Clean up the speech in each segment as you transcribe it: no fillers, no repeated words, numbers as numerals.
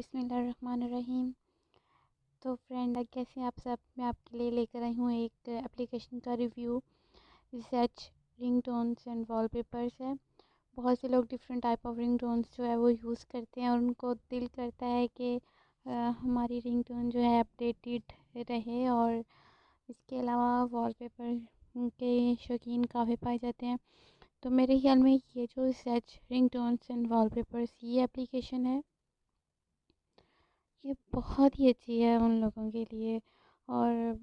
बिस्मिल्लाहिर्रहमानिर्रहीम। तो फ्रेंड, कैसे आप सब? मैं आपके लिए लेकर आई हूँ एक एप्लीकेशन का रिव्यू। ज़ेच रिंगटोन्स एंड वॉलपेपर्स है। बहुत से लोग डिफरेंट टाइप ऑफ रिंगटोन्स जो है वो यूज़ करते हैं और उनको दिल करता है कि हमारी रिंगटोन जो है अपडेटेड रहे। और इसके अलावा वॉलपेपर के शौकीन काफ़ी पाए जाते हैं। तो मेरे ख्याल में ये जो ज़ेच रिंगटोन्स एंड वॉलपेपर्स ये एप्लीकेशन है, ये बहुत ही अच्छी है उन लोगों के लिए। और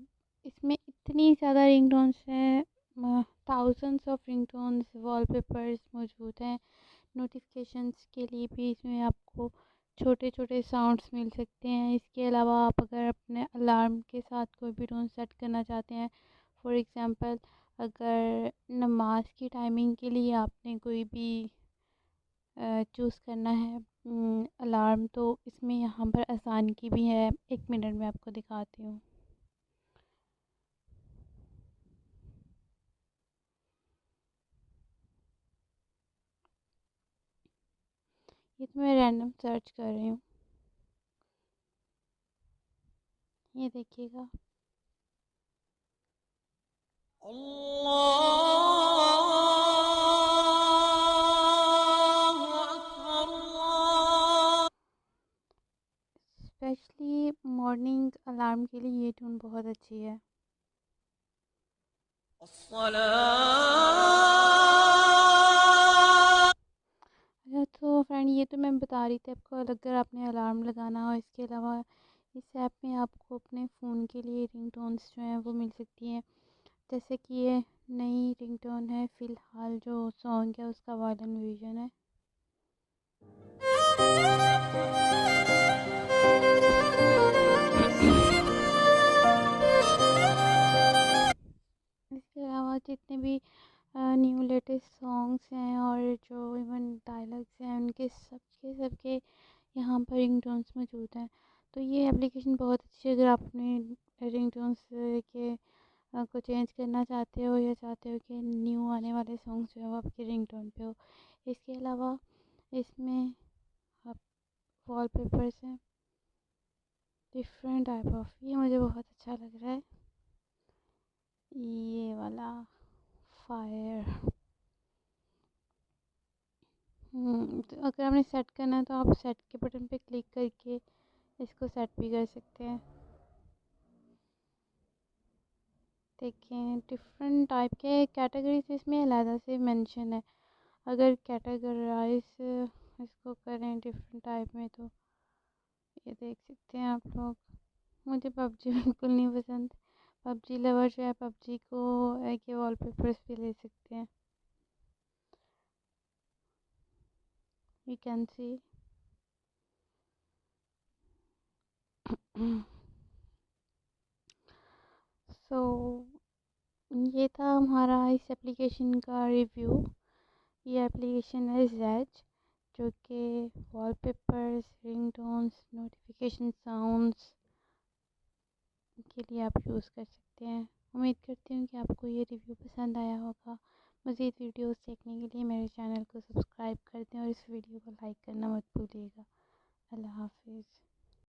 इसमें इतनी ज़्यादा रिंगटोन्स हैं, थाउजेंड्स ऑफ रिंगटोन्स वॉलपेपर्स मौजूद हैं। नोटिफिकेशंस के लिए भी इसमें आपको छोटे छोटे साउंड्स मिल सकते हैं। इसके अलावा आप अगर अपने अलार्म के साथ कोई भी टोन सेट करना चाहते हैं, फॉर एग्ज़ाम्पल अगर नमाज की टाइमिंग के लिए आपने कोई भी चूज़ करना है अलार्म, तो इसमें यहाँ पर आसान की भी है। 1 मिनट में आपको दिखाती हूँ। ये तो मैं रैंडम सर्च कर रही हूँ, ये देखिएगा। स्पेशली मॉर्निंग अलार्म के लिए ये ट्यून बहुत अच्छी है। अच्छा, तो फ्रेंड ये तो मैं बता रही थी आपको, अगर आपने अलार्म लगाना हो। इसके अलावा इस ऐप में आपको अपने फ़ोन के लिए रिंगटोन्स जो हैं वो मिल सकती हैं। जैसे कि ये नई रिंगटोन है, फ़िलहाल जो सॉन्ग है उसका वायलन वर्जन है। इसके अलावा जितने भी न्यू लेटेस्ट सॉन्ग्स हैं और जो इवन डायलॉग्स हैं, उनके सबके यहाँ पर रिंगटोन्स मौजूद हैं। तो ये एप्लीकेशन बहुत अच्छी है अगर आप अपने रिंगटोन्स के को चेंज करना चाहते हो या चाहते हो कि न्यू आने वाले सॉन्ग्स जो है वो आपके रिंगटोन पे हो। इसके अलावा इसमें आप वॉलपेपर्स हैं डिफरेंट टाइप ऑफ, ये मुझे बहुत अच्छा लग रहा है, ये वाला फायर। तो अगर आपने सेट करना है तो आप सेट के बटन पे क्लिक करके इसको सेट भी कर सकते हैं। देखें, डिफरेंट टाइप के कैटेगरीज इसमें अलग से मेंशन है। अगर कैटेगराइज इसको करें डिफरेंट टाइप में तो ये देख सकते हैं आप लोग। मुझे पबजी बिल्कुल नहीं पसंद। पबजी लवर जो है पबजी को के वॉलपेपर्स भी ले सकते हैं। You can see. सो ये था हमारा इस एप्लीकेशन का रिव्यू। ये एप्लीकेशन है ज़ेज, जो कि वॉलपेपर्स, रिंगटोन्स, नोटिफिकेशन साउंड्स के लिए आप यूज़ कर सकते हैं। उम्मीद करती हूँ कि आपको ये रिव्यू पसंद आया होगा। मज़ीद वीडियोस देखने के लिए मेरे चैनल को सब्सक्राइब कर दें और इस वीडियो को लाइक करना मत भूलिएगा। अल्लाह हाफिज़।